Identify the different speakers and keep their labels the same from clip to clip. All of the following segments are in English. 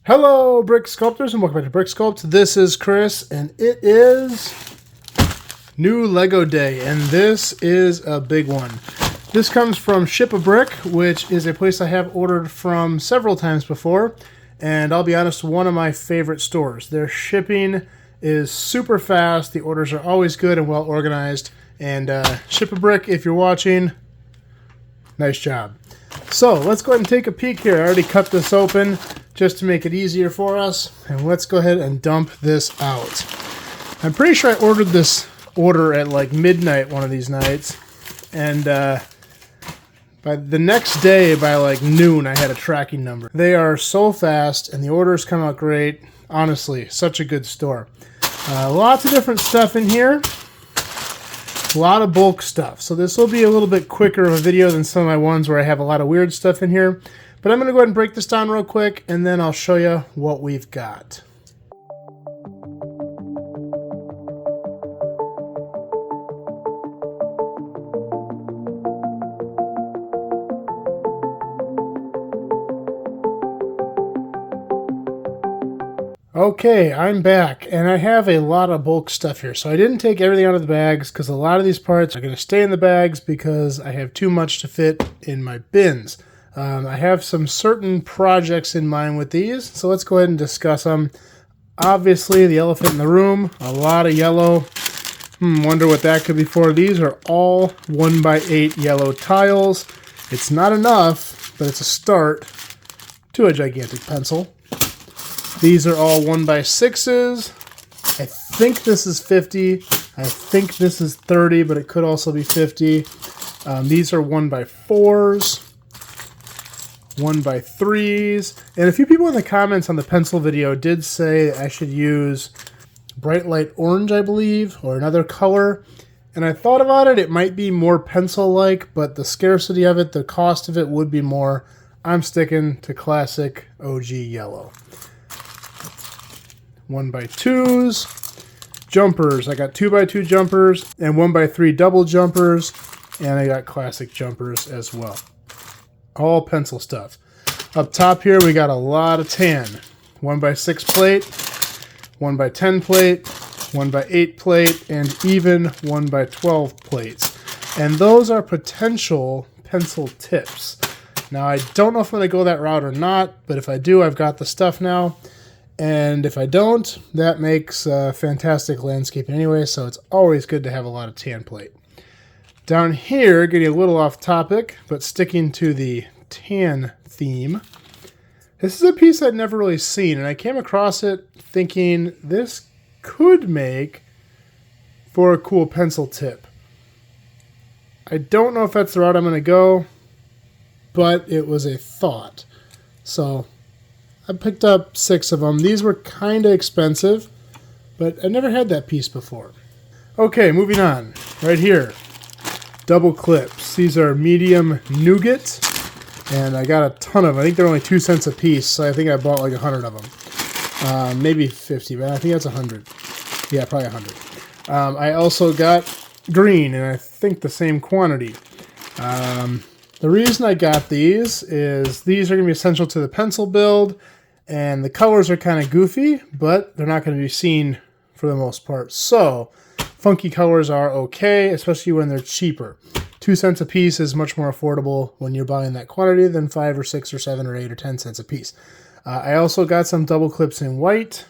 Speaker 1: Hello, Brick Sculptors, and welcome back to Brick Sculpt. This is Chris, and it is new Lego day, and this is a big one. This comes from Ship a Brick, which is a place I have ordered from several times before, and I'll be honest, one of my favorite stores. Their shipping is super fast, the orders are always good and well organized, and Ship a Brick, if you're watching, nice job. So let's go ahead and take a peek here. I already cut this open just to make it easier for us, and let's go ahead and dump this out. I'm pretty sure I ordered this order at like midnight one of these nights, and by the next day by like noon I had a tracking number. They are so fast and the orders come out great. Honestly, such a good store. Lots of different stuff in here. A lot of bulk stuff, so this will be a little bit quicker of a video than some of my ones where I have a lot of weird stuff in here. But I'm going to go ahead and break this down real quick, and then I'll show you what we've got. Okay, I'm back, and I have a lot of bulk stuff here. So I didn't take everything out of the bags because a lot of these parts are going to stay in the bags because I have too much to fit in my bins. I have some certain projects in mind with these, so let's go ahead and discuss them. Obviously, the elephant in the room, a lot of yellow. Wonder what that could be for. These are all 1x8 yellow tiles. It's not enough, but it's a start to a gigantic pencil. These are all 1x6s. I think this is 50. I think this is 30, but it could also be 50. These are 1x4s. 1x3s, and a few people in the comments on the pencil video did say I should use bright light orange, I believe, or another color, and I thought about it. It might be more pencil-like, but the scarcity of it, the cost of it would be more. I'm sticking to classic OG yellow. 1x2s, jumpers. I got 2x2 jumpers and 1x3 double jumpers, and I got classic jumpers as well. All pencil stuff. Up top here, we got a lot of tan. 1x6 plate, 1x10 plate, 1x8 plate, and even 1x12 plates. And those are potential pencil tips. Now, I don't know if I'm going to go that route or not, but if I do, I've got the stuff now. And if I don't, that makes fantastic landscaping anyway, so it's always good to have a lot of tan plate. Down here, getting a little off topic, but sticking to the tan theme. This is a piece I'd never really seen, and I came across it thinking this could make for a cool pencil tip. I don't know if that's the route I'm going to go, but it was a thought. So I picked up 6 of them. These were kind of expensive, but I never had that piece before. Okay, moving on. Right here. Double clips. These are medium nougat, and I got a ton of them. I think they're only 2 cents a piece, so I think I bought like 100 of them. Maybe 50, but I think that's 100. Yeah, probably 100. I also got green, and I think the same quantity. The reason I got these is these are going to be essential to the pencil build, and the colors are kind of goofy, but they're not going to be seen for the most part. So funky colors are okay, especially when they're cheaper. 2 cents a piece is much more affordable when you're buying that quantity than 5 or 6 or 7 or 8 or 10 cents a piece. I also got some double clips in white,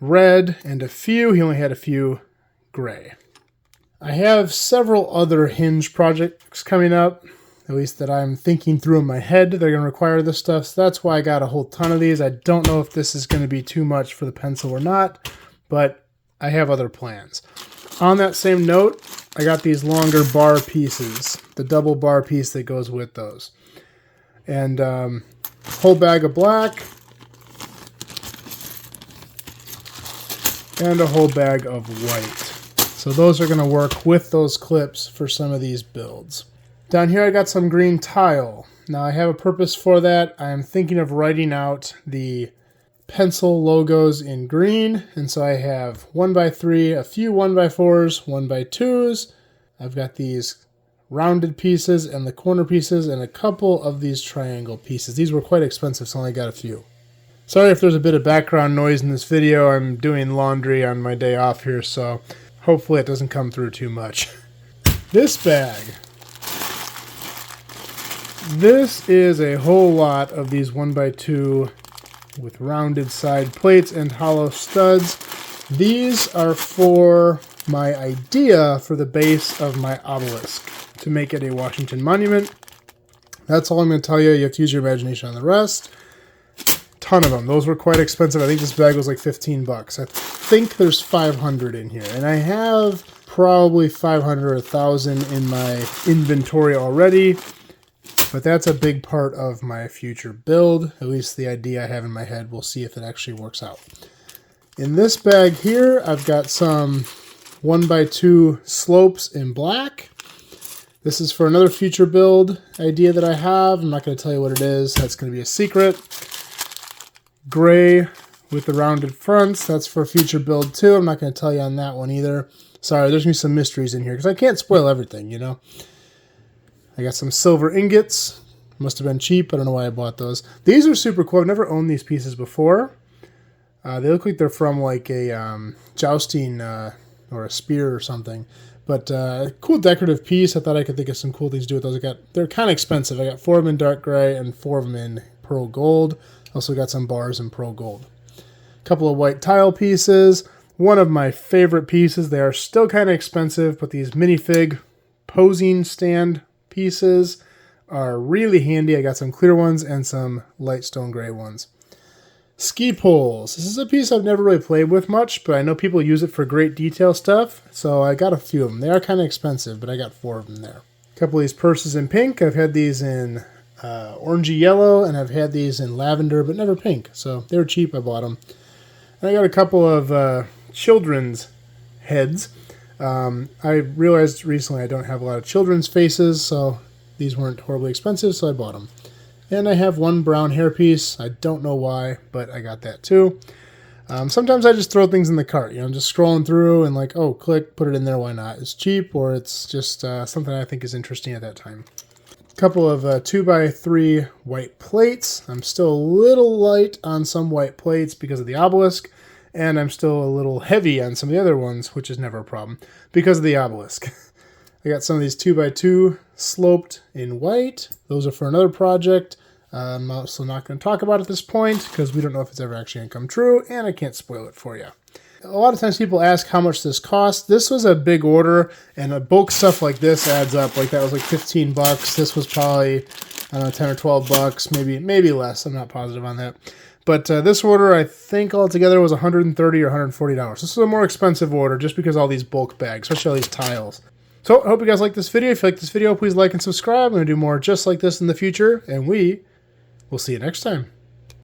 Speaker 1: red, and a few. He only had a few gray. I have several other hinge projects coming up, at least that I'm thinking through in my head. They're going to require this stuff, so that's why I got a whole ton of these. I don't know if this is going to be too much for the pencil or not, but I have other plans. On that same note, I got these longer bar pieces, the double bar piece that goes with those. And whole bag of black, and a whole bag of white. So those are going to work with those clips for some of these builds. Down here I got some green tile. Now I have a purpose for that. I'm thinking of writing out the pencil logos in green, and so I have 1x3, a few 1x4s, 1x2s. I've got these rounded pieces and the corner pieces and a couple of these triangle pieces. These were quite expensive, so I only got a few. Sorry if there's a bit of background noise in this video. I'm doing laundry on my day off here, so hopefully it doesn't come through too much. This bag. This is a whole lot of these 1x2 with rounded side plates and hollow studs. These are for my idea for the base of my obelisk, to make it a Washington monument. That's all I'm going to tell you. You have to use your imagination on the rest. Ton of them. Those were quite expensive. I think this bag was like 15 bucks. I think there's 500 in here. And I have probably 500 or 1,000 in my inventory already. But that's a big part of my future build. At least the idea I have in my head. We'll see if it actually works out. In this bag here, I've got some 1x2 slopes in black. This is for another future build idea that I have. I'm not going to tell you what it is. That's going to be a secret. Gray with the rounded fronts. That's for a future build too. I'm not going to tell you on that one either. Sorry, there's going to be some mysteries in here because I can't spoil everything, you know. I got some silver ingots. Must have been cheap. I don't know why I bought those. These are super cool. I've never owned these pieces before. They look like they're from like a jousting or a spear or something. But cool decorative piece. I thought I could think of some cool things to do with those. They're kind of expensive. I got 4 of them in dark gray and 4 of them in pearl gold. Also got some bars in pearl gold. A couple of white tile pieces. One of my favorite pieces. They are still kind of expensive, but these minifig posing stand pieces are really handy. I got some clear ones and some light stone gray ones. Ski poles. This is a piece I've never really played with much, but I know people use it for great detail stuff, so I got a few of them. They are kind of expensive, but I got 4 of them there. A couple of these purses in pink. I've had these in orangey yellow, and I've had these in lavender, but never pink, so they were cheap. I bought them. And I got a couple of children's heads. I realized recently I don't have a lot of children's faces, so these weren't horribly expensive, so I bought them. And I have one brown hairpiece. I don't know why, but I got that too. Sometimes I just throw things in the cart. You know, I'm just scrolling through and like, oh, click, put it in there. Why not? It's cheap, or it's just something I think is interesting at that time. A couple of 2x3 white plates. I'm still a little light on some white plates because of the obelisk, and I'm still a little heavy on some of the other ones, which is never a problem because of the obelisk. I got some of these 2x2 sloped in white. Those are for another project. I'm also not going to talk about it at this point because we don't know if it's ever actually going to come true, and I can't spoil it for you. A lot of times people ask how much this cost. This was a big order, and a bulk stuff like this adds up. Like that was like 15 bucks. This was probably, I don't know, 10 or 12 bucks, maybe less. I'm not positive on that. But this order, I think altogether was $130 or $140. This is a more expensive order just because all these bulk bags, especially all these tiles. So I hope you guys like this video. If you like this video, please like and subscribe. I'm going to do more just like this in the future, and we will see you next time.